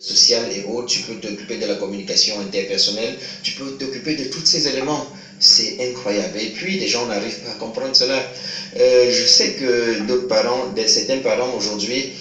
social et autres, tu peux t'occuper de la communication interpersonnelle, tu peux t'occuper de tous ces éléments. C'est incroyable. Et puis, des gens n'arrivent pas à comprendre cela. Je sais que d'autres parents, certains parents aujourd'hui,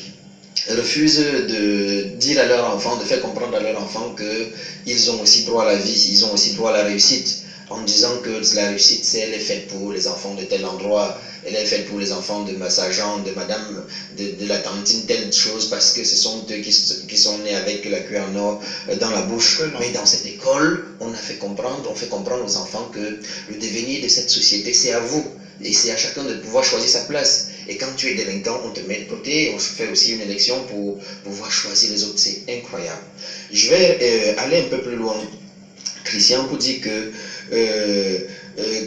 refusent de dire à leur enfant, de faire comprendre à leur enfant qu'ils ont aussi droit à la vie, ils ont aussi droit à la réussite, en disant que la réussite, elle est faite pour les enfants de tel endroit, elle est faite pour les enfants de Massa Jean, de madame, de la tantine, telle chose, parce que ce sont eux qui sont nés avec la cuillère en or dans la bouche. Mais dans cette école, on fait comprendre aux enfants que le devenir de cette société, c'est à vous. Et c'est à chacun de pouvoir choisir sa place. Et quand tu es délinquant, on te met de côté, on fait aussi une élection pour pouvoir choisir les autres. C'est incroyable. Je vais aller un peu plus loin, Christian, pour dire que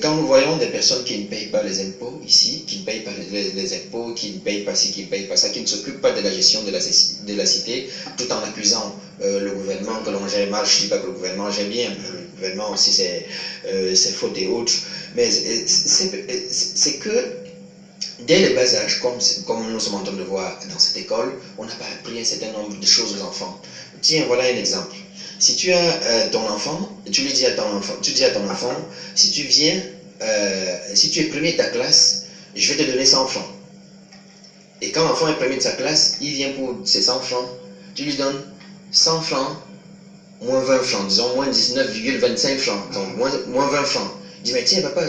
quand nous voyons des personnes qui ne payent pas les impôts ici, qui ne payent pas les impôts, qui ne payent pas ci, qui ne payent pas ça, qui ne s'occupent pas de la gestion de la cité, tout en accusant le gouvernement que l'on gère mal. Je ne dis pas que le gouvernement gère bien, le gouvernement aussi c'est faute et autres. Mais c'est que dès le bas âge, comme nous sommes en train de voir dans cette école, on n'a pas appris un certain nombre de choses aux enfants. Tiens, voilà un exemple. Si tu as ton enfant, tu dis à ton enfant, si tu viens, si tu es premier de ta classe, je vais te donner 100 francs. Et quand l'enfant est premier de sa classe, il vient pour ses 100 francs, tu lui donnes 100 francs, moins 20 francs, disons moins 19,25 francs, donc moins 20 francs. Il dit, mais tiens papa,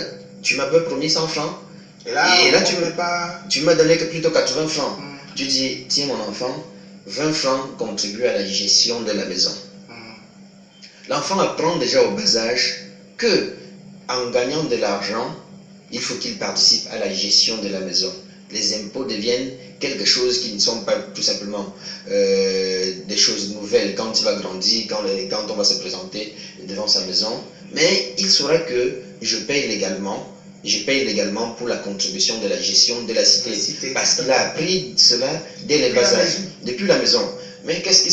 tu m'as pas promis 100 francs, et là tu m'as donné plutôt 80 francs. Tu dis, tiens mon enfant, 20 francs contribuent à la gestion de la maison. L'enfant apprend déjà au bas âge que, en gagnant de l'argent, il faut qu'il participe à la gestion de la maison. Les impôts deviennent quelque chose qui ne sont pas tout simplement des choses nouvelles quand il va grandir, quand on va se présenter devant sa maison. Mais il saura que je paye légalement pour la contribution de la gestion de la cité. Parce qu'il a appris cela dès le bas âge, depuis la maison. Mais qu'est-ce qui